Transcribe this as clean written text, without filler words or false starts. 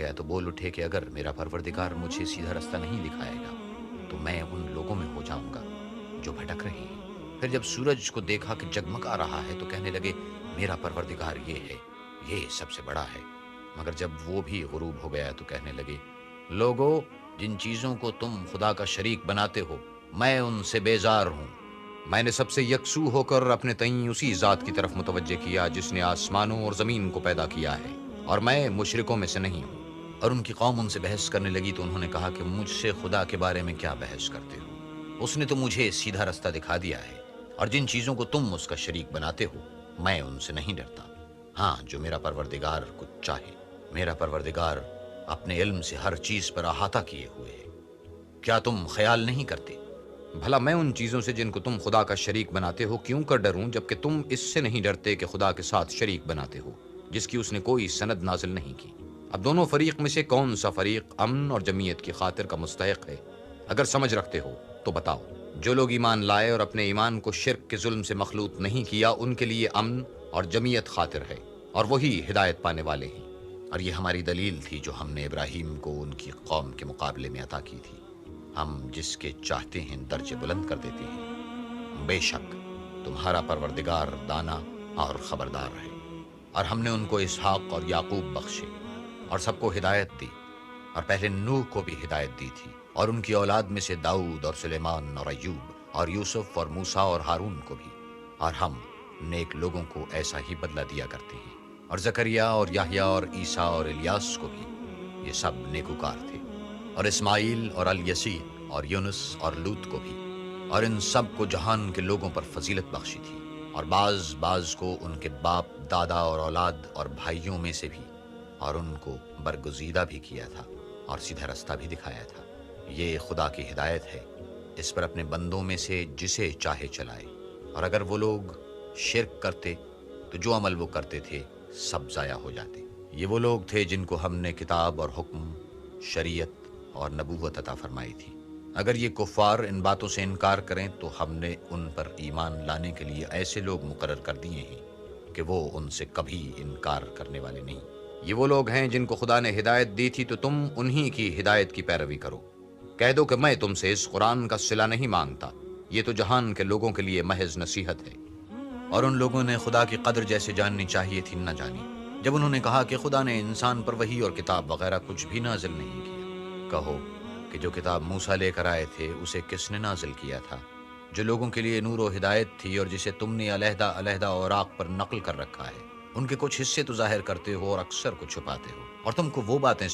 گیا تو بول اٹھے کہ اگر میرا پروردگار مجھے سیدھا رستہ نہیں دکھائے گا تو میں ان لوگوں میں ہو جاؤں گا جو بھٹک رہے ہیں۔ پھر جب سورج کو دیکھا کہ جگمگا رہا ہے تو کہنے لگے میرا پروردگار یہ ہے، یہ سب سے بڑا ہے۔ مگر جب وہ بھی غروب ہو گیا تو کہنے لگے لوگو، جن چیزوں کو تم خدا کا شریک بناتے ہو میں ان سے بیزار ہوں۔ میں نے سب سے یکسو ہو کر اپنے تئیں اسی ذات کی طرف متوجہ کیا جس نے آسمانوں اور زمین کو پیدا کیا ہے، اور میں مشرکوں میں سے نہیں ہوں۔ اور ان کی قوم ان سے بحث کرنے لگی تو انہوں نے کہا کہ مجھ سے خدا کے بارے میں کیا بحث کرتے ہو؟ اس نے تو مجھے سیدھا رستہ دکھا دیا ہے، اور جن چیزوں کو تم اس کا شریک بناتے ہو میں ان سے نہیں ڈرتا۔ ہاں، جو میرا پروردگار کچھ چاہے۔ میرا پروردگار اپنے علم سے ہر چیز پر احاطہ کیے ہوئے ہے۔ کیا تم خیال نہیں کرتے؟ بھلا میں ان چیزوں سے جن کو تم خدا کا شریک بناتے ہو کیوں کر ڈروں، جبکہ تم اس سے نہیں ڈرتے کہ خدا کے ساتھ شریک بناتے ہو جس کی اس نے کوئی سند نازل نہیں کی۔ اب دونوں فریق میں سے کون سا فریق امن اور جمعیت کی خاطر کا مستحق ہے؟ اگر سمجھ رکھتے ہو تو بتاؤ۔ جو لوگ ایمان لائے اور اپنے ایمان کو شرک کے ظلم سے مخلوط نہیں کیا ان کے لیے امن اور جمعیت خاطر ہے، اور وہی ہدایت پانے والے ہیں۔ اور یہ ہماری دلیل تھی جو ہم نے ابراہیم کو ان کی قوم کے مقابلے میں عطا کی تھی۔ ہم جس کے چاہتے ہیں درجے بلند کر دیتے ہیں۔ بے شک تمہارا پروردگار دانا اور خبردار ہے۔ اور ہم نے ان کو اسحاق اور یعقوب بخشے اور سب کو ہدایت دی، اور پہلے نوح کو بھی ہدایت دی تھی، اور ان کی اولاد میں سے داؤد اور سلیمان اور ایوب اور یوسف اور موسیٰ اور ہارون کو بھی۔ اور ہم نیک لوگوں کو ایسا ہی بدلہ دیا کرتے ہیں۔ اور زکریا اور یحییٰ اور عیسیٰ اور الیاس کو بھی، یہ سب نیکوکار تھے۔ اور اسماعیل اور الیسی اور یونس اور لوط کو بھی، اور ان سب کو جہان کے لوگوں پر فضیلت بخشی تھی، اور بعض کو ان کے باپ دادا اور اولاد اور بھائیوں میں سے بھی، اور ان کو برگزیدہ بھی کیا تھا اور سیدھا رستہ بھی دکھایا تھا۔ یہ خدا کی ہدایت ہے، اس پر اپنے بندوں میں سے جسے چاہے چلائے۔ اور اگر وہ لوگ شرک کرتے تو جو عمل وہ کرتے تھے سب ضائع ہو جاتے۔ یہ وہ لوگ تھے جن کو ہم نے کتاب اور حکم، شریعت اور نبوت عطا فرمائی تھی۔ اگر یہ کفار ان باتوں سے انکار کریں تو ہم نے ان پر ایمان لانے کے لیے ایسے لوگ مقرر کر دیے ہیں کہ وہ ان سے کبھی انکار کرنے والے نہیں۔ یہ وہ لوگ ہیں جن کو خدا نے ہدایت دی تھی تو تم انہی کی ہدایت کی پیروی کرو۔ کہہ دو کہ میں تم سے اس قرآن کا صلہ نہیں مانگتا، یہ تو جہان کے لوگوں کے لیے محض نصیحت ہے۔ اور ان لوگوں نے خدا کی قدر جیسے جاننی چاہیے تھی نہ جانی، جب انہوں نے کہا کہ خدا نے انسان پر وحی اور کتاب وغیرہ کچھ بھی نازل نہیں کیا۔ کہو کہ جو کتاب موسیٰ لے کر آئے تھے اسے کس نے نازل کیا تھا؟ جو لوگوں کے لیے نور و ہدایت تھی، اور جسے تم نے علیحدہ علیحدہ اوراق پر نقل کر رکھا ہے۔ ان کے کچھ حصے تو ظاہر کرتے ہو اور اکثر کو چھپاتے ہو، اور تم کو وہ باتیں